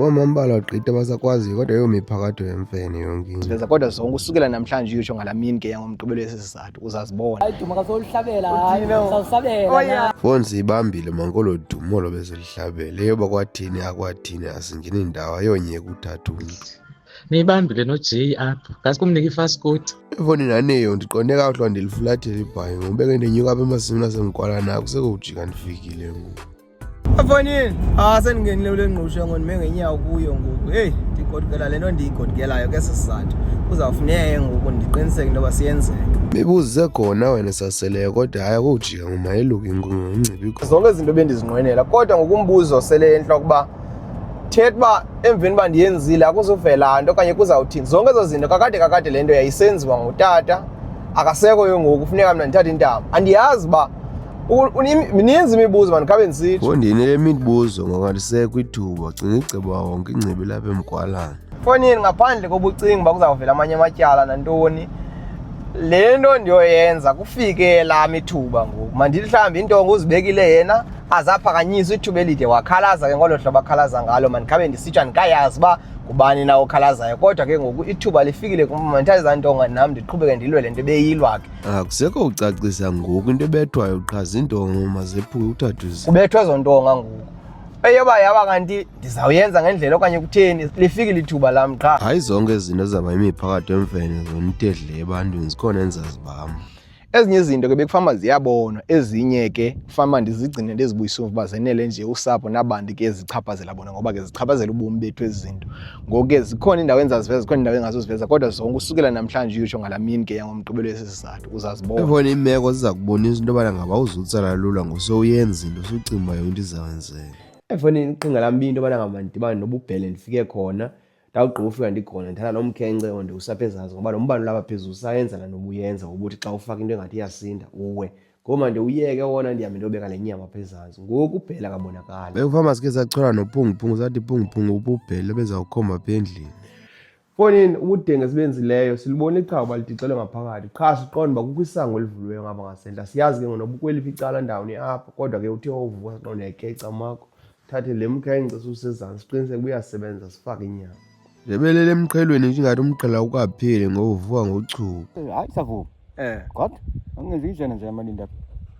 Omambala wagqitha basakwaziyo kodwa yomiphakatho yemfene yonke into. Siveza kodwa zonke usukela namhlanje uyisho ngalamini ke yangomgqibelo yesizathu uzazibona. Hayi Duma kasolihlabela hayi sawusabela. Phone siyibambile mankolo Dumo lo beselihlabele eyoba kwathini akwathini asingeni indawo ayonyeka uthathuni. Niyibambile no J apha. Kasi kumnika ifast code. Ifoni naneyo ndiqonde kahle ndilifulathela ibhayi ngobeke ndenyuka apha emasimini asemkwala nakho sekujika ndifikile ngoku. Afonini sendingenile kule ngqusho ngondime ngenyawo kuyo ngoku. Hey ndigodukela lento ndiyigodukelayo ke sesizathu uzawufuneka ngoku ndiqiniseke into yoba siyenzeke. Mibuze khona wena saseleyo kodwa hayi akujika ngomayeluka ingcibi. Zonke izinto bendizinqwenela kodwa ngokumbuzo sele enhloko kuba thetha uba emveni uba ndiyenzile akuzuvela nto okanye kuzawuthini. Zonke ezo zinto kakade le nto yayisenziwa ngutata akasekho yo ngoku kufuneka mna ndithathe intambo. Andiyazi uba mininzi imibuzo mandikhabe ndisithi. Fondini le mibuzo ngokandisekho ithuba gcina iceba wonke ingcibi lapha emgwalana. Fonini ngaphandle kobucinga uba kuzawuvela amanye amatyala nantoni le nto ndiyoyenza kufike lami ithuba ngoku mandilihlambe intongo uzibekile yena azaphakanyisa ithuba elide wakhalaza ke ngolo hlobo akhalaza ngalo mandikhabe ndisitsha ndikayazi uba kubani na okhalazayo kodwa ke ngoku ithuba lifikile kum mandithathe za ntonga nam ndiqhubeke ndilwe le nto ebeyilwa ke. Akusekho ucacisa ngoku into ebethwayo uqhaza intonga mazephuke uthathe kubethwa ezo ntonga ngoku eyoba yaba kanti ndizawuyenza ngendlela okanye kutheni lifikile ithuba lam qha. Hayi zonke izinto zaba imiphakathi emfene zona intedle ebantwini zikhona enzazibamba. Ezinye izinto ke bekufama ziyabona ezinye ke kufama ndizigcine ndizibuyisile uba zenele nje usapho nabantu ke ezichaphazela bona ngoba ke zichaphazela ubomi bethu ezi zinto. Ngoku ke zikhona indawo enzaziveza zikhona indawo engazoziveza kodwa zonke usukela namhlanje uyisho ngalamini ke yangomgqibelo yesizathu uzazibona. Ebona imeko ziza kubonisa into yobana ngaba uzutsala lula ngosowuyenza into usucimba yonke izawenzeka. Efonini iqhinga lami into yobana ngaba ndidibane nobubhele ndifike khona ndawugqiba ufika ndikhona ndithatha nomkhenkce ndiwusapha ezazi ngoba nombane lapha phezulu usayenza la nobuyenza ngokuthi xa ufaka into engathi iyasinda uwe ngoma ndiwuyeke wona ndihambe ndiyobeka le nyama phezansi ngoku ubhele akabonakali. Bekufama sike sachola nophunguphungu sathi phunguphungu ububhele bezawukhomba apha endlini. Fonini ubudenge sibenzileyo silibona iqhawe litixelwe ngaphakathi qha siqonda uba kukho isango elivuliweyo ngapha ngasentla siyazi ke ngoku kweliphi icala ndawoni apha kodwa ke uthe uvuka siqonda ekeca makho thathe le mkhenkce susezantsi siqiniseke uyasebenza sifake inyama. Ndebelele emqhelweni nje ingathi umqhela ukaphile ngovuka ngochuku. Hayi savuka. Kodwa angenzi ijana nje amalinda.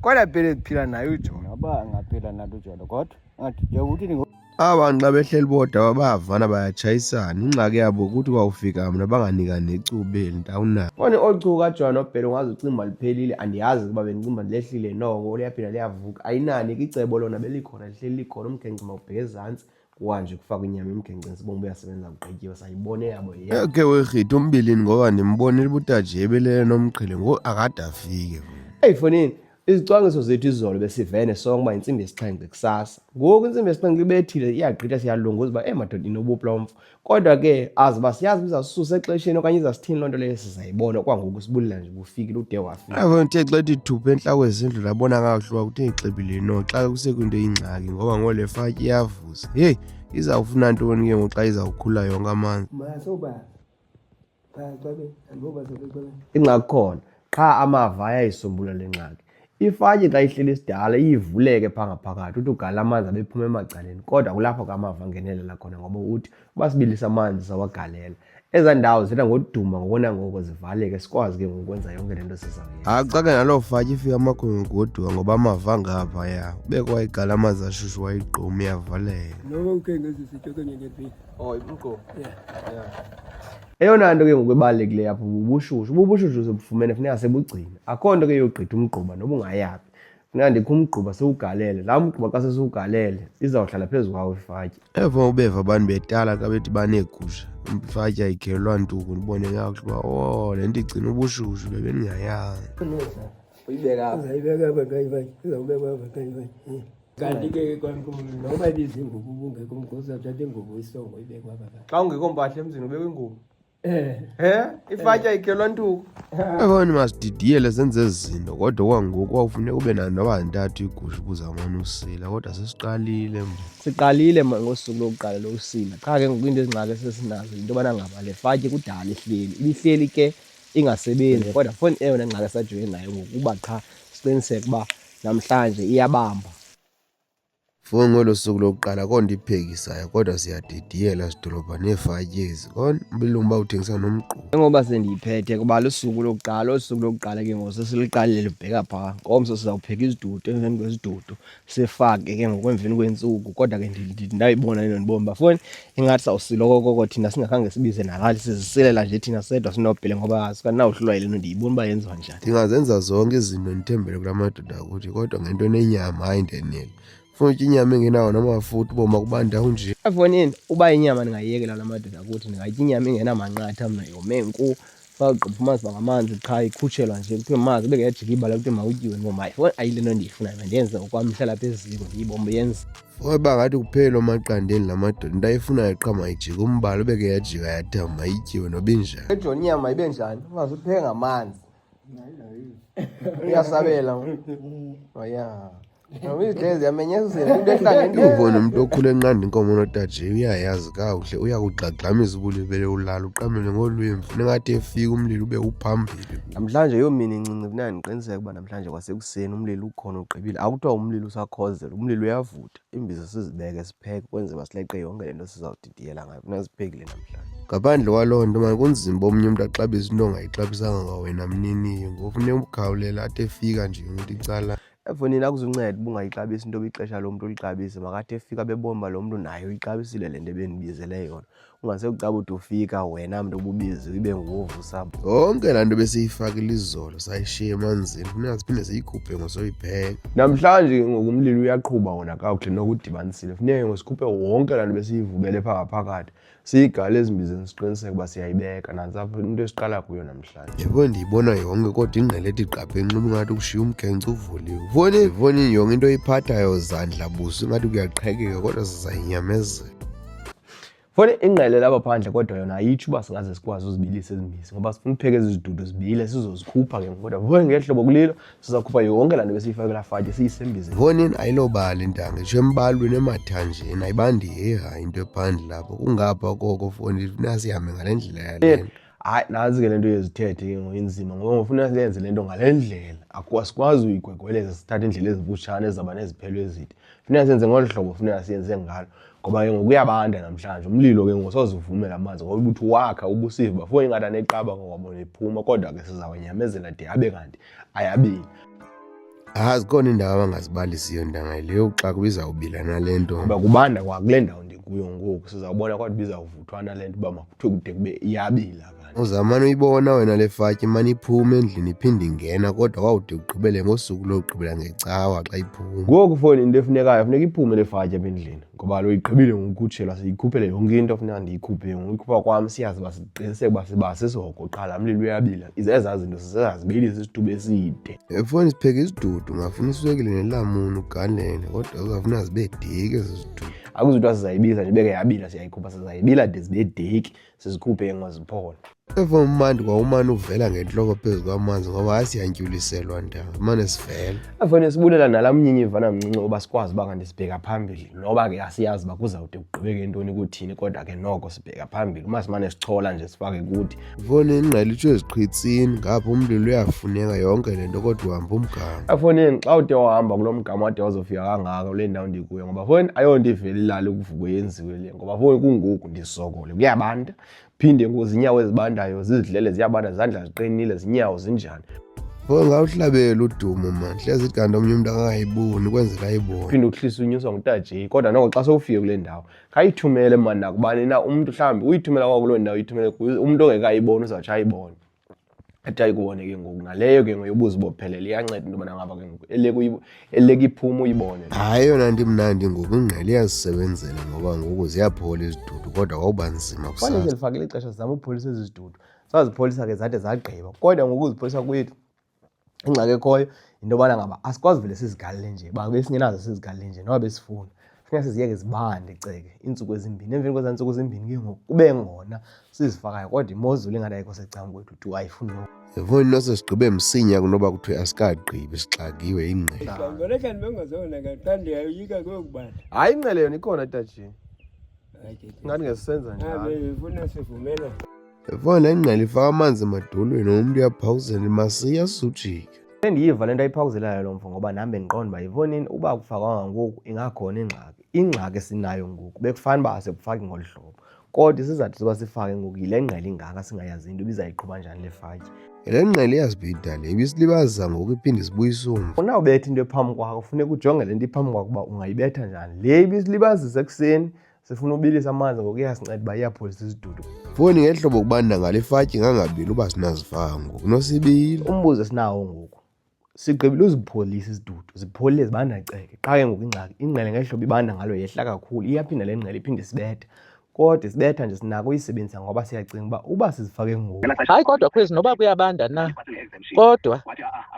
Kodwa phela kuphila naye uJona. Aba ngaphela nayo uJona kodwa ngathi yawuthi Abantu xa behleli bodwa bayavana bayatshayisana ingxaki yabo ukuthi kwawufika mna banganika necubeli ntawunayo. Foni ochuku kaJona obhele ungaze ucimba liphelile andiyazi ukuba bendicimba ndilehlile noko liyaphinda liyavuka ayinani ke icebo lona belikhona lihleli likhona umkhenkce mawubheke ezantsi kuhanje kufaka inyama emkhenkceni sibonga uyasebenza kugqityiwe sayibone yabo yena. Ke werhitha umbilini ngoba ndimbonile ubutaje ebelele nomqhele ngo akade afike. Hey Fonini izicwangiso zethu izolo besivene sonke uba intsimbi yesixhenxe kusasa ngoku intsimbi yesixhenxe libethile iyagqitha siyalunguza uba madoda inobuphlomfu kodwa ke azi uba siyazi bizawusisusa exesheni okanye izasithini loo nto leyo sizayibona kwangoku sibulela nje bufikile ude wafika. Nthe xa ethi thupha entlako ezindlu labona kakuhle uba kuthe ixebile no xa kusekwinto eyingxaki ngoba ngole fatyi iyavuza heyi izawufuna ntoni ke ngoku xa izawukhula yonke amanzi. Ingxaki khona qha amava ayayisombulula le ngxaki. Ifatyi xa ihleli isidala iyivuleke phaa ngaphakathi uthi ugala amanzi abephuma emacaleni kodwa kulapho kamava angenelela khona ngoba uthi uba sibilisa amanzi sawagalela eza ndawo zithetha ngoduma ngokona ngoko zivaleke sikwazi ke ngokwenza yonke le nto sizawuyenza. Xa ke naloo fatyi ifika amakhongogoduka ngoba amava ngapha ya ubekwa igala amanzi ashushu wayigquma iyavaleka. Noma ukhengeza isityo kanye ngempilo. Oh imqo. Eyona nto ke ngokwebalulekileyo apho ubushushu ubushushu sobufumene funeka sebugcina akho nto ke yogqitha umgquba noba ungayaphi funeka ndikho umgquba sewugalele laa mgquba xa sesiwugalele izawuhlala phezu kwawo ifatyi. Eva ubeva abantu betala xa bethi baneegusha ifatyi ayikhelwa ntuku ndibone kakuhle uba le nto igcina ubushushu bebendingayazi. Uyibeka uzayibeka apha kayifatyi izawubekwa apha kayifatyi kanti ke noba ibizingubo ubungekho umgosi athathe ingubo isongo ibekwa apha. xa ungekho mpahla emzini ubekwa ingubo. Ifatyi ayikhelwa ntuku. Ebona masididiyele senze ezi zinto kodwa kwangoku kwawufuneka ube noba ntathu igusha ukuze amane usila kodwa sesiqalile mna. Siqalile ngosuku lokuqala losila qha ke ngoku into ezingxaki esesinazo into yobana ngaba le fatyi kudala ihleli ibihleli ke ingasebenzi kodwa foni eyona ngxaki esajongene nayo ngokuba qha siqiniseke uba namhlanje iyabamba. Mfowethu ngolo suku lokuqala kondiphekisayo kodwa siyadidiyela sidolobha neefatyezi kona umlilo bawuthengisa nomgquba. Njengoba sendiyiphethe kuba lusuku lokuqala ke ngoku sesiliqalile libheka phaa ngomso sizawupheka isidudu emveni kwesidudu sifake ke ngokwemveni kwentsuku kodwa ke ndayibona lento ndibona bafowethu ingathi sawusiloko okoko thina singakhange sibize nalali sizisilela nje thina sedwa sinobhele ngoba asikanawuhlulwa yile nto ndiyibona uba yenziwa njani. Ndingazenza zonke izinto ndithembele kula madoda akuthi kodwa ngento nenyama hayi ndenele. Funa utya inyama engenawo namafutha uboma kubanda unje. Afonini uba inyama ndingayiyekela la madoda akuthi ndingatya inyama engenamanqatha mna yomenku faka umazi bangamanzi qha ikhutshelwa nje kuthiwe mazi bekeyajika ibala kuthiwe mawutyiwe ngoma ayile nto ndiyifunayo mandenze ngokwam mhlala pheziko ndiyibombe yenza. Bangathi kuphela emaqandeni la madoda into ayifunayo qha mayijika umbala ubekeyajika yathamba mayityiwe noba injani. Ejoni inyama ibe njani ungazupheka ngamanzi uyasabela oya Uvona umuntu okhule enqanda inkomo notaje uyayazi kakuhle uyakugxagxamisa ubulibele ulala uqamele ngolwimi funeka ngathi efika umlilo ube uphambili. Namhlanje yomini incinci funeka ndiqiniseke ukuba namhlanje kwasekuseni umlilo ukhona uqibile akuthiwa umlilo usakhozela umlilo uyavutha imbiza sizibeke sipheke kwenze basileqe yonke le nto sizawudidiyela ngayo funeka siphekile namhlanje. Ngaphandle kwaloo nto mani kunzima omnye umntu axabisa into ongayixabisanga ngawena mniniyo ngoku funeka umkhawulela athi efika nje ukuthi icala. Efonini akuzunceda uba ungayixabisi into obixesha lo mntu ulixabise makathi efika bebomba lo mntu naye uyixabisile le nto ebendibizele yona ungasekucaba ude ufika wena mntu obubizi ibe nguvusa. Yonke laa nto besiyifakile izolo sayishiya emanzini funeka siphinde siyikhuphe ngosoyipheka. Namhlanje ngoku umlilo uyaqhuba wona kakuhle nokudibanisile funeka ngosikhuphe wonke laa nto besiyivubele phaa ngaphakathi siyigale ezimbizeni siqiniseke uba siyayibeka nantsi apho into esiqala kuyo namhlanje. Yebo ndiyibona yonke kodwa ingqele ethi gqaphe enxiba ingathi ukushiya umkhenkce uvuliwe. Foni yonke into oyiphathayo zandla buso ingathi kuyaqhekeka kodwa sizayinyamezela. Foni ingqele lapha phandle kodwa yona ayitsho uba singaze sikwazi uzibilisa ezimbisi ngoba sifuna upheka ezi zidudu zibile sizozikhupha ke kodwa foni ngehlobo kulilo sizakhupha yonke laa nto besiyifakela fatye siyisembizeni. Foni ayilobala intanga itsho embalweni emathanjeni ayibandi hayi into ephandle lapho kungapha koko foni funeka sihambe ngale ndlela yale. Hayi nazi ke le nto yezithethe ke ngoyinzima ngoba ngofuna siyenze le nto ngale ndlela asikwazi uyigwegweleza sithathe indlela ezimfutshane ezizawuba neziphelo ezide funeka siyenze ngolu hlobo funeka siyenze ngalo ngoba ke ngokuyabanda namhlanje umlilo ke ngosoze uvumela amanzi ngoba ubuthi wakha ubusiva bafuna ingathi aneqaba ngokwabona ephuma kodwa ke sizawunyamezela de abe kanti ayabini. Zikhona indawo abangazibalisiyo ntanga yileyo xa kubizawubila nale nto ngoba kubanda kwakule ndawo ndikuyo ngoku sizawubona kwathi bizawuvuthwana le nto uba makuthiwe kude kube iyabila. Uzamane uyibona wena le fatyi mane iphume endlini iphinde ingena kodwa kwawude ugqibele ngosuku logqibela ngecawa xa iphuma. Ngoku foni into efunekayo funeka iphume le fatyi apha endlini ngoba lo igqibile ngokukhutshelwa siyikhuphele yonke into funeka ndiyikhuphe ngokuyikhupha kwam siyazi uba siqiniseke uba siba sisihoko qala umlilo uyabila ezaa zinto sisezazibilisa isithuba eside. Foni sipheka isidudu ungafuna iswekile nelamuni ugalele kodwa uzawufuna zibe diki ezi zidudu. Akuzuthiwa sizayibiza nje beke yabila siyayikhupha sizayibila de zibe diki sizikhuphe ngoziphola. Efoni mandi kwawumane uvela ngentloko phezu kwamanzi ngoba asiyantyuliselwa ntanga mane sivela. Efoni sibulela nalaa mnyinyi ivana mncinci uba sikwazi uba kanti sibheka phambili noba ke asiyazi uba kuzawude kugqibeke ntoni kuthini kodwa ke noko sibheka phambili uma simane sichola nje sifake kuthi. Foni ingqele itsho eziqhitsini ngapha umlilo uyafuneka yonke le nto kodwa uhamba umgama. Efonini xa ude wahamba kulo mgama wade wazofika kangaka kule ndawo ndikuyo ngoba foni ayonto ivele ilale ukuvukwe yenziwe le ngoba foni kungoku ndisokole kuyabanda phinde ngoku zinyawo ezibandayo zizidlele ziyabanda zandla ziqinile zinyawo zinjani. Foni ngawuhlabela udumo mani hlezi kanti omnye umntu akangayiboni kwenzela ayibone. Phinde uhlisa unyuswa ngutaje kodwa noko xa sowufike kule ndawo khayithumele mani nakubani na umuntu mhlawumbi uyithumela kwakuloo ndawo uyithumele umuntu ongekayiboni uzawutsho ayibone athi ayikubone ke ngoku naleyo ke ngoyobuzibophelele iyanceda into yobana ngapha ke ngoku eleke iphume uyibone. Hayi yona nto imnandi ngoku ingqele iyazisebenzela ngoba ngoku ziyaphola izidudu kodwa kwawuba nzima kusasa. Fanele lifakile ixesha sizama upholisa ezi zidudu sazipholisa ke zade zagqiba kodwa ngoku uzipholisa kwethu ingxaki ekhoyo into yobana ngaba asikwazi vele sizigalele nje uba besingenazo sizigalele nje noba besifuna funeka siziyeke zibande ceke iintsuku ezimbini emveni kwezaa ntsuku ezimbini ke ngoku kube ngona sizifakayo kodwa imozulu ingathi ayikho secam kwethu tu ayifuni noku. Foni nose sigqibe msinya kunoba kuthiwe asikagqibi sixakiwe ingqele. Ngoleka ndibengazona xa ndiyoyika kokubana. Hayi ingqele yona ikhona tatshini ngathi ngesisenza njalo. Ngifuna sivumelane. Foni le ngqele ifaka amanzi emadolweni umntu uyaphawuzela masiya sujike. Sendiyiva le nto ayiphawuzelayo lo mfo ngoba nami bendiqonda uba yivonini uba kufakwanga ngoku ingakhona ingxaki esinayo ngoku bekufana uba asekufaki ngolu hlobo kodwa isizathu soba sifake ngoku yile ngqele ingaka singayazi into ibizayiqhuba njani le fatyi. Le ngqele iyazibhida le ibisilibazisa ngoku iphinde isibuyise umva. Unawubetha into ephambi kwakho funeka ujonge le nto iphambi kwakho uba ungayibetha njani. Le ibisilibazisa ekuseni sifuna ubilisa amanzi ngoku iyasinceda uba iyapholisa isidudu. Foni ngehlobo kubanda ngale fatyi ngangabili uba sinazifaka ngoku nosibili. Umbuzo esinawo ngoku sigqibile uzipholisa isidudu zipholile zibanda ceke qha ke ngoku ingqele ngehlobo ibanda ngalo yehla kakhulu iyaphinda le ngqele iphinde isibetha kodwa isibetha nje sinako uyisebenzisa ngoba siyacinga uba sizifake ngoku. Hayi kodwa Chris noba kuyabanda na kodwa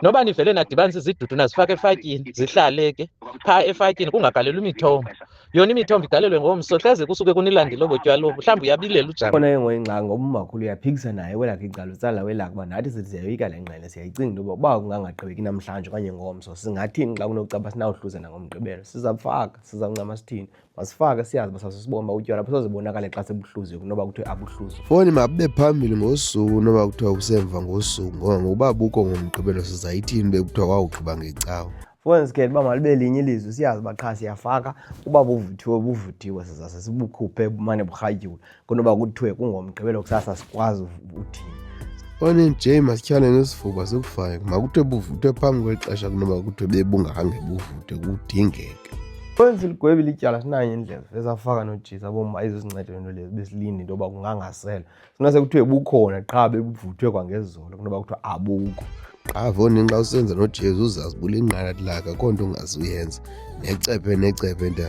noba nivele nadibanisa izidudu nazifaka efatyini zihlale ke phaa efatyini kungagalelwa imithombo. Yona imithombo igalelwe ngomso hleze kusuke kunilandile obo tywala obo mhlawumbi uyabilela ujama. Khona ke ngoku ingxaki ngoba umakhulu uyaphikisa naye welakhe icala utsala welakhe uba nathi sithi siyayoyika le ngqele siyayicinga into yoba uba kungangagqibeki namhlanje okanye ngomso singathini xa kunocaba sinawuhluza nangomgqibelo sizawufaka sizawuncama sithini masifake siyazi uba sasisibona uba utywala busozibonakale xa sebuhluzwe kunoba kuthiwe abuhluzwe. Foni mabube phambili ngosuku noba kuthiwa usemva ngosuku ngoba ngoba bukho ngomgqibelo sizayithini bekuthiwa wawugqiba ngecawa. Foni sikhetha uba malibe linye ilizwi siyazi uba qha siyafaka uba buvuthiwe sizase sibukhuphe bumane burhatyiwe kunoba kuthiwe kungomgqibelo kusasa sikwazi uthini. Foni nje masityhale nesifuba sikufake makuthiwe buvuthwe phambi kwexesha kunoba kuthiwe bebungakhange buvuthwe kudingeke. Foni siligwebile ityala sinayo indlela esafaka nojisa bomba ayizosinceda lento lezi besilinde into yoba kungangasela sinase kuthiwe bukhona qha bebuvuthwe kwangezolo kunoba kuthiwa abukho. Qha Foni xa usenza nojesu uzazi bula inqala lakhe akho nto ungazuyenza necephe ntana.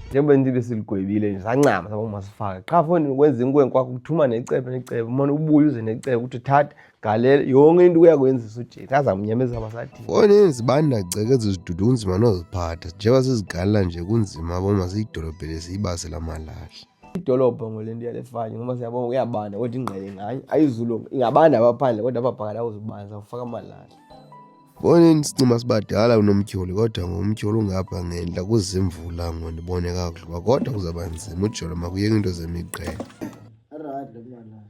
Njengoba nto besiligwebile nje sancama saba masifake qha Foni ukwenza inkwenkwe kuthuma necephe umane ubuye uze necephe uthi thatha galela yonke into uyakwenzisa ujesu azamnyameza abasathini. Foni zibanda ceke zizidudu kunzima noziphatha njengoba sizigalela nje kunzima boma siyidolobhele siyibase lamalahle. Idolobha ngole nto yale fatyi ngoba siyabona kuyabanda kodwa ingqele nganye ayizulu ingabanda abaphandle kodwa abaphakathi awuzibanda ufaka amalahle. Foni sicima sibadala unomtyholi kodwa ngomtyholi ungapha ngendla kuzimvula ngondibone kakuhle kodwa kuzaba nzima ujola makuyeke into zemiqhele. Right le mwana.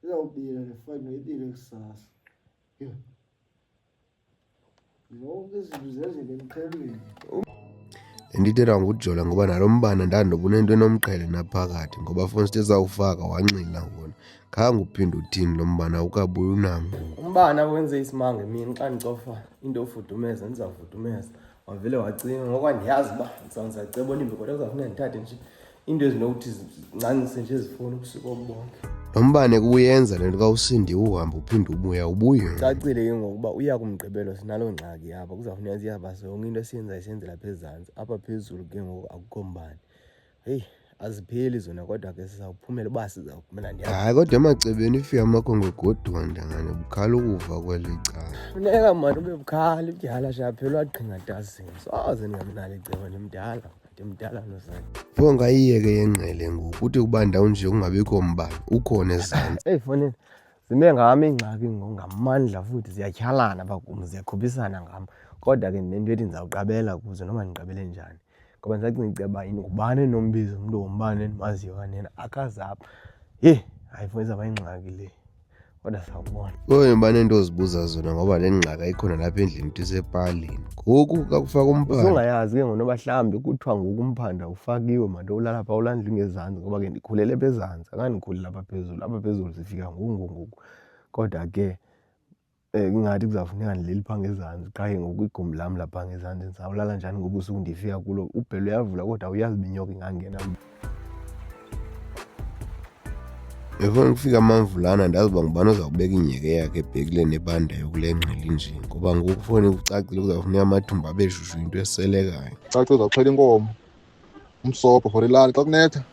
Izawubila le fatyi noyibile kusasa. Zonke izinto zenzeka emqhelweni. Le nto ithetha ngujola ngoba nalo mbane ndandobunento enomqhele naphakathi ngoba Foni sithe sawufaka wanxila wona khange uphinde uthini lo mbane awukabuyi unango. Umbane wenze isimanga emini xa ndicofa into ofudumeza ndizawufudumeza wavele wacinga ngoku andiyazi uba ndizawuzaceba olimbe kodwa kuzawufuneka ndithathe nje into ezinokuthi zincancise nje ezifowuni ubusuku obubonke. Lo mbane kuyenza le nto xa usindiwe uhambe uphinde ubuya ubuye. Cacile ke ngokuba uya kumgqibelo sinaloo ngxaki apha kuzawufuneka siyabazi yonke into esiyenzayo siyenzela apha ezantsi apha phezulu ke ngoku akukho mbane. Heyi azipheli zona kodwa ke sizawuphumela uba sizawuphumela ndiyazi. Hayi kodwa emacebeni ifika amakhongo goduka ndangane bukhala ukuva kweli cala. Funeka mani ube bukhali ityala shaphela waqhinga tasini soze ndingamnalo iceba ndimdala nosana. Pho ngayiyeke yengqele ngoku uthi ubanda unje kungabikho mbane ukhona ezantsi. Eyi Foni zime ngami iingxaki ngamandla futhi ziyatyhalana apha kum ziyakhuphisana ngam kodwa ke nento ethi ndizawuqabela kuzo noma ndiqabele njani ngoba ndisacinga iceba yini ngubani enombiza umntu wombane endimaziyo kanena akazi apha. Heyi hayi Foni izawuba yingxaki le kodwa sawubona. Oye banento ozibuza zona ngoba le ngxaki ayikhona lapha endlini uthi isepalini ngoku kakufaka umphanda. Usungayazi ke ngonoba mhlawumbi kuthiwa ngoku umphanda ufakiwe manto ulala phaa ulandla ngezantsi ngoba ke ndikhulele apha ezantsi akandikhuleli apha phezulu sifika ngoku kodwa ke ingathi kuzawufuneka ndileli phaa ngezantsi qha ke ngoku igumbi lam lapha ngezantsi ndizawulala njani ngobusuku ndifika kulo ubhelu uyavula kodwa awuyazi uba inyoka ingangena. Efuna ukufika amamvulana ndazi uba ngubani ozawubeka inyeke yakhe ebhekileni ebandayo kule ngqele nje ngoba ngoku Foni kucacile kuzawufuneka amathumba abe shushu into eselekayo. Caca uzawuxhela inkomo umsobho for ilali xa kunetha.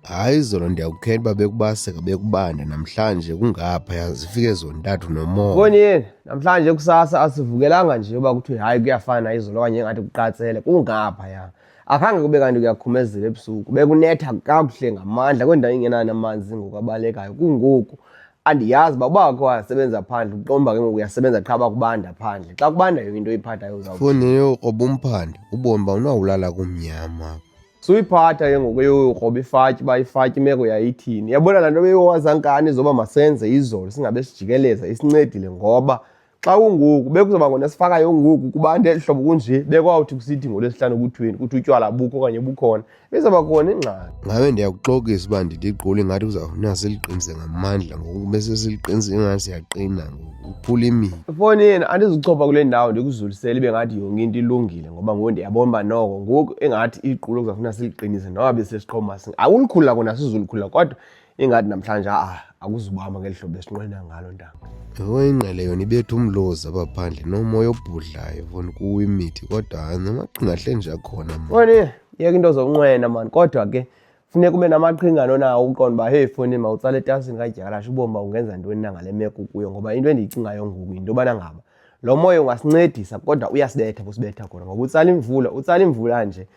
Hayi izolo ndiyakukhetha uba bekubaseka bekubanda namhlanje kungaphaya zifike zontathu nomoya. Foni yini namhlanje kusasa asivukelanga nje uba kuthiwe hayi kuyafana izolo okanye engathi kuqatsele kungaphaya akhange kube kanti kuyakhumezela ebusuku bekunetha kakuhle ngamandla kwendawo ingenayo amanzi ngoku abalekayo kungoku andiyazi uba wakho wasebenza phandle uqomba ke ngoku uyasebenza qha bakubanda phandle xa kubanda yonke into oyiphathayo uzawuthi Foni yokroba umphanda ubone uba unawulala kumnyama. suyiphatha ke ngoku eyokroba ifatyi uba ifatyi imeko yayithini yabona laa nto beyowazankani zoba masenze izolo singabe sijikeleza isincedile ngoba xa kungoku bekuzoba ngona sifakayo ngoku kubantu elihlobo kunje bekwawuthi kusithi ngolwesihlanu kuthweni kuthi utywala bukho okanye bukhona izawuba khona ingxaki. Ngabe ndiyakuxokisa uba ndithi iqula ingathi kuzawufuneka siliqinise ngamandla ngoku bese siliqinise ingathi siyaqina ngoku uphula imithi. Fonini andizuchopha kule ndawo ndikuzulisele ibe ngathi yonke into ilungile ngoba ngoku ndiyabona uba noko ngoku engathi iqula kuzawufuneka siliqinise noba besesixhoma akulikhulula kona sizolikhulula kodwa ingathi namhlanje akuzubamba ngeli hlobo esinqwena ngalo ntanga. Yho ingqele yona ibetha umlozi apha phandle nomoya obhudlayo foni kuwo imithi kodwa namaqhinga ahle nje akhona mani. Fonini yeka into zonqwena mani kodwa ke funeka ube namaqhingano nawo uqonda uba hey Fonini mawutsala etasini kadyakalashe ubone uba ungenza ntoni na ngale meko kuyo ngoba into endiyicingayo ngoku yinto yobana ngaba lo moya ungasincedisa kodwa uyasibetha busibetha khona ngoba utsala imvula nje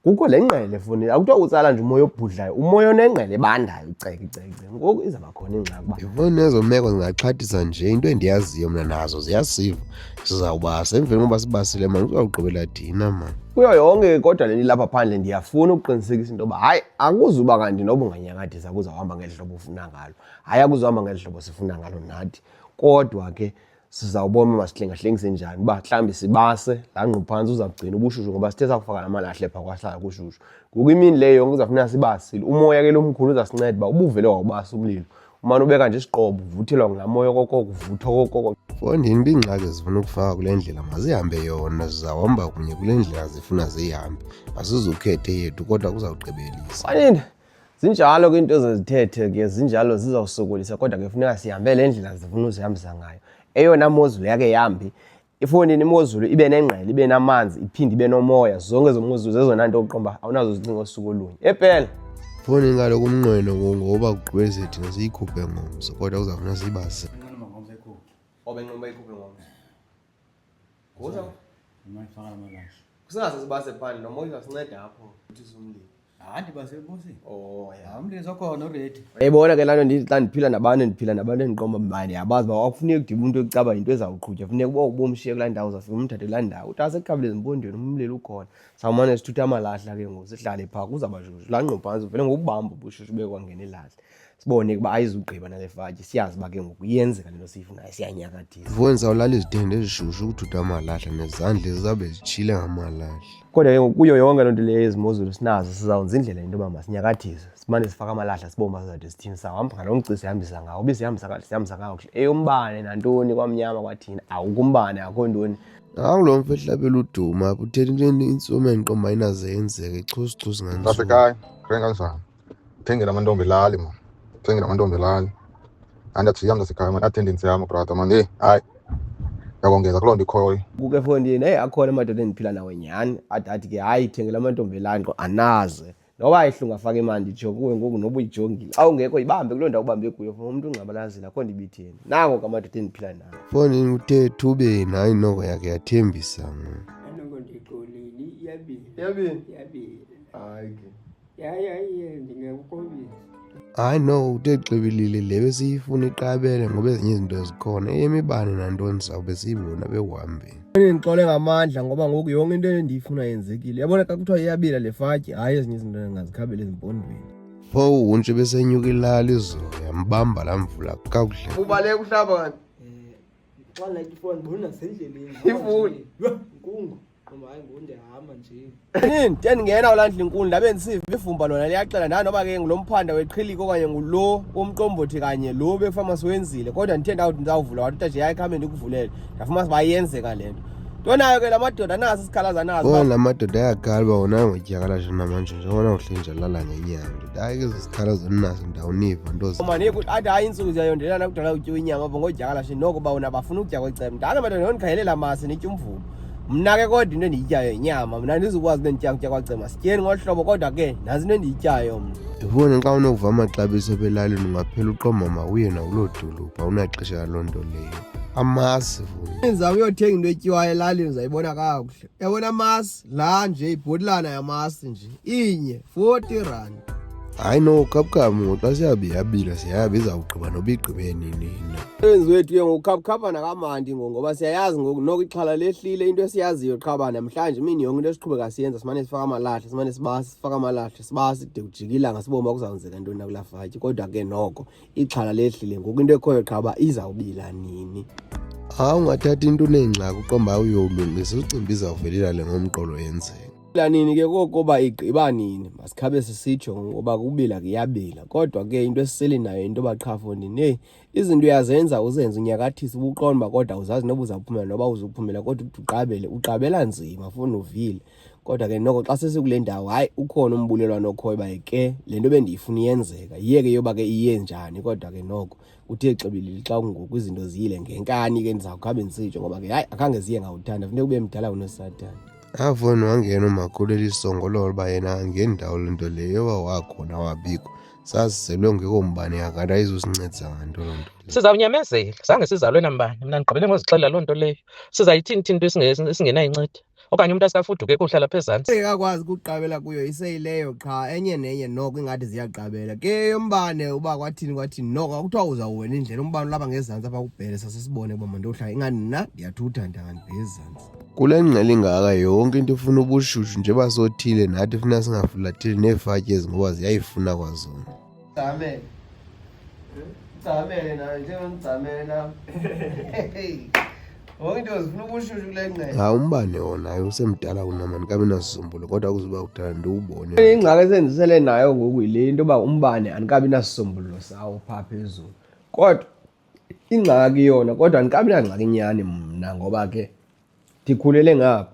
kukho le ngqele Fonini akuthiwa utsala nje umoya obhudlayo umoya onengqele ebandayo iceke ngoku izawuba khona ingxaki uba Ifoni ezo meko zingaxhathisa nje into endiyaziyo mna nazo ziyasiva sizawubasa emveni koba sibasile mani kuzawugqibela thina mani. kuyo yonke kodwa le nto ilapha phandle ndiyafuna ukuqinisekisa into yoba hayi akuzuba kanti noba unganyakadisa kuzawuhamba ngeli hlobo ufuna ngalo hayi akuzuhamba ngeli hlobo sifuna ngalo nathi kodwa ke sizawubona masihlengahlengise njani uba mhlawumbi sibase laa ngquphantsi uza kugcina ubushushu ngoba sithe sakufaka namalahle phaa kwahlala kushushu ngoku imini leyo yonke uzawufuneka sibasile umoya ke lo mkhulu uzasinceda uba ubuvele wawubasa umlilo umane ubeka nje isiqobo uvuthelwa ngulaa moya kokoko kuvuthwa kokoko. Fondini uba iingxaki zifuna ukufaka kule ndlela mazihambe yona zizawuhamba kunye kule ndlela zifuna zihambe asizukhethe yethu kodwa kuzawugqibelisa. Fanini zinjalo ke into ezithethe ke zinjalo zizawusokolisa kodwa ke funeka sihambe le ndlela zifuna uzihambisa ngayo eyona mozulu yake yambi Ifonini imozulu ibe nengqele ibe namanzi iphinde ibe nomoya zonke ezo mozulu zezona nto uqomba awunazo zicinga usuku olunye ephela. Fondini kaloku umnqweno ngoba kugqibelise thina siyikhuphe ngomso kodwa kuzawufuna siyibase. Obenqumba ikhuphe ngomso ngoza kusingase sibase phandle nomoya uzasinceda apho ukuthi sumlilo. Ndibasebosini. Ya Umlilo sokhona already. Uyayibona ke laa nto ndithi xa ndiphila nabantu endiqomba mba ndiyabazi uba akufuneki udibha umntu ekucaba yinto ezawuqhutywa funeka uba ubomshiye kulaa ndawo uzawufika umthathe kulaa ndawo uthi asekukhabile ezimpondweni umlilo ukhona sawumane sithutha amalahla ke ngoku sihlale phaa kuzawuba shushu laa ngqophantsi uvele ngokubamba ubushushu bekwangena ilahle sibone ukuba ayizugqiba nale fatyi siyazi uba ke ngoku iyenzeka le nto siyifunayo siyanyakadisa. Fondini sawulala izithende ezishushu ukuthutha amalahla nezandla zizawube zitshile ngamalahla. Kodwa ke ngoku kuyo yonke loo nto leyo ezimozulu sinazo sizawunza indlela into yoba masinyakathise simane sifaka amalahla sibomba sizade sithini sawuhamba ngalo mgci sihambisa ngawo ubi sihambisa kakuhle eyombane nantoni kwamnyama kwathina awukumbane akho ntoni. Akulo mfo ehlabela uduma apho uthetha into intsumo endiqomba ayinazenzeka ichusichusi ngantsuku. Lasekhaya kure kanjani uthengela amantombi elali man uthengela amantombi elali andiyathiyam lasekhaya man attendance yam brother man hey hayi yakongeza kuloo nto ikhoyo kuke Fondini hey akhona amadoda endiphila nawo nyhani athi ke hayi thengela amantombi elali anaze noba ayihlunga afake imali nditsho kuwe ngoku noba uyijongile awungekho ibambe kuloo ndawo ubambe kuyo for umuntu ungqabalazile akho nto ibitheni nango ke amadoda endiphila nawo. Fondini uthe thubeni hayi noko yakhe yathembisa anoko ndixolile Iyabini? hayi ke ndingakukhombisa hayi noko uthe xibilile le besiyifuna iqabele ngoba ezinye izinto zikhona eyemibane nantoni sawube siyibona bekuhambeni. Ndixole ngamandla ngoba ngoku yonke into endiyifuna yenzekile yabona xa kuthiwa iyabila le fatyi hayi ezinye izinto ndingazikhabela ezimpondweni. Pho untshi besenyuka ilali izolo yambamba laa mvula kakuhle. Ubaleka uhlaba kanti xa like ifoni bona nasendleleni ifuni inkungu ngoba hayi ngondihamba nje nini ndiyandingena ulaa ndlu inkulu ndabe ndisiva ivumba lona liyaxela nda noba ke ngulo mphanda weqhilika okanye ngulo womqombothi kanye lo befamasi wenzile kodwa ndithe ndawuthi ndizawuvula wathi nje hayi khambe ndikuvulele ndafumana uba iyenzeka le nto ntonayo ke la madoda naso isikhalaza nazo bona la madoda ayakhala uba wona ngodyakalashe namanje njengobana uhlenja lala ngenyanga hayi ke zisikhalazo ndinazo ndawuniva nto mani athi hayi iintsuku ziyayondelana kudala utyiwa inyama apho ngodyakalashe noko uba wona bafuna ukutya kwecebo ndala madoda ndikhayelela masi nitya umvubo mna ke kodwa into endiyityayo inyama mna ndizukwazi into enditya kutya kwacema sityeni ngolu hlobo kodwa ke nazi into endiyityayo mna. Ifoni xa unokuva amaxabiso ebelalini ungaphela uqomba mawuye nakuloo dolophu awunaxesha yaloo nto leyo. Amasi funi Ndizawuya uyothenga into etyiwayo elalini uzayibona kakuhle yabona amasi laa nje ibhotilana yamasi nje inye 40 rand. hayi no khaphukhaphu xa siyabiyabila siyabi izawugqiba noba igqibe nini. Umsebenzi wethu ke ngokukhaphukhapha nakamandi ngoba siyayazi ngoku noko ixhala lehlile into esiyaziyo qha namhlanje imini yonke into esiqhubeka siyenza simane sifaka amalahle simane sibasi sifaka amalahle sibasi de kujika ilanga sibomba kuzawenzeka ntoni nakulaa fatyi kodwa ke noko ixhala lehlile ngoku into ekhoyo qha izawubila nini. ungathatha into unengxaki uqomba uyowulungisa ucimbi izawuvelelale ngomqolo yenzeka. Nini ke kokuba igqiba nini masikhabe sisitsho ngoba kubila kuyabila kodwa ke into esisele nayo into baqhafondini izinto uyazenza uzenze unyakathisa ubuqonda kodwa uzazi noba uzawuphumela noba uzuphumela kodwa uqabela nzima funa uvile kodwa ke noko xa sesikule ndawo hayi ukhona umbulelwano okhoyo ba ke le nto bendiyifuna iyenzeka yiyeke yoba ke iye njani kodwa ke noko uthe xebilile xa kungoku izinto ziyile ngenkani ke ndizawukhabe ndisitsho ngoba ke hayi akhange ziye ngawuthanda funeka ube mdala unosathane. Avoni wangena umakhulu elisongololo uba yena angendawo loo nto leyo yoba wakhona wabikho saziselwe ngekombane yakade ayizusincedisa nganto loo nto. Sizawunyamezela zange sizalwe nambani mina ndigqibele ngozixelela loo nto leyo sizayithini into esingenayinceda okanye umuntu asikafuduke kuhlala phezantsi akakwazi ukuqabela kuyo iseyileyo qha enye nenye noko ingathi ziyaqabela ke yombane uba kwathini noko akuthiwa uzawuwena indlela umbane ulapha ngezantsi apha kubhele sasesibone uba mandohlala ingani mna ndiyathutha ndangandibheke ezantsi. Kule ngqele ingaka yonke into ifuna ubushushu nje basothile nathi funa singafulatheli neefatyi ezi ngoba ziyayifuna kwazona. Ngicamele nayo njengongicamele nami. Wonke into zifuna ubushushu kule ngqele. Umbane wona usemdala kunamani kabe nasisombululo kodwa kuzoba kudala ndiwubone. Ingxaki esendisele nayo ngoku yile into yoba umbane andikabi nasisombululo sawo phaa phezulu kodwa ingxaki yona kodwa andikabi nangxaki nyani mna ngoba ke ndikhulele ngapha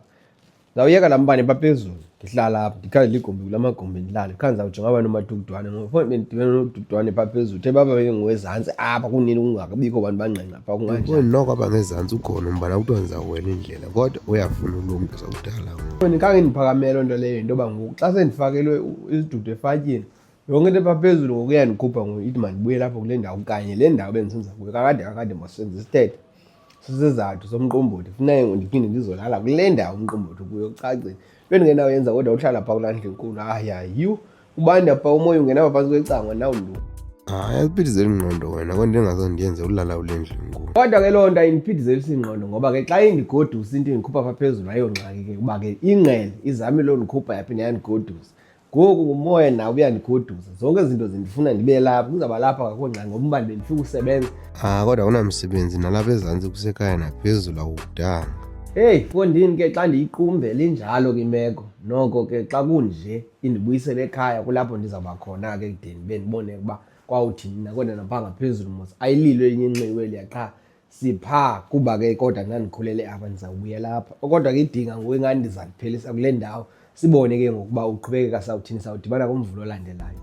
zawuyeka laa mbane phaa phezulu ndihlala apha ndikhangela igumbi kula magumbi ndilala khange ndizawujonga abantu nomadukudwane ngoba bendidibene nodukudwane phaa phezulu the baba bengowezantsi apha kunini kungakabikho bantu bangqengqa phaa kunganjani. Noko abangezantsi ukhona umbane akuthiwa ndizawuwela indlela kodwa uyafuna ulumkisa kudala. Khange ndiphakamele loo nto leyo into yoba ngoku xa sendifakelwe isidudu efatyini yonke into ephaa phezulu ngoku iyandikhupha ngoku ithi mandibuye lapho kule ndawo kanye le ndawo bendisenza kuyo kakade masenze isithethe sisizathu somqombothi funeka ndiphinde ndizolala kule ndawo umqombothi kuyo kucacile bendingenawenza kodwa uhlala phaa kulaa ndlu enkulu yu ubanda phaa umoya ungenapha phantsi kwecangwa nawunduku. Ayiphithizeli ingqondo wena kwento engazo ndiyenze ulala kule ndlu enkulu. Kodwa ke loo nto ayindiphithizeli ingqondo ngoba ke xa indigodusa into endikhupha phaa phezulu ayongxaki ke kuba ke ingqele izame loo ndikhupha yaphinde yandigodusa ngoku ngumoya nawo uyandigodusa zonke izinto zindifuna ndibe lapha kuzawuba lapha akakho ngxaki ngoba umbane bendifika usebenza. Kodwa kunamsebenzi nalapha ezantsi kusekhaya naphezulu awudanga. Fondini ke xa ndiyiqumbela injalo ke imeko noko ke xa kunje indibuyisele ekhaya kulapho ndizawuba khona ke ekudeni bendibone ukuba kwawuthini na kodwa naphaa ngaphezulu mos ayililo elinye inxiwe eliya qha siphaa kuba ke kodwa ndandikhulele apha ndizawubuyela apha kodwa ke idinga ngoku ingani ndiza kuphelisa kule ndawo sibone ke ngokuba uqhubekeka sawuthini sawudibana kumvulo olandelayo.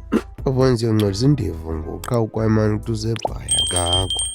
Avoni siyongcolisa indivo ngoku qha ukwayimani ukuthi uzebhaya ngako.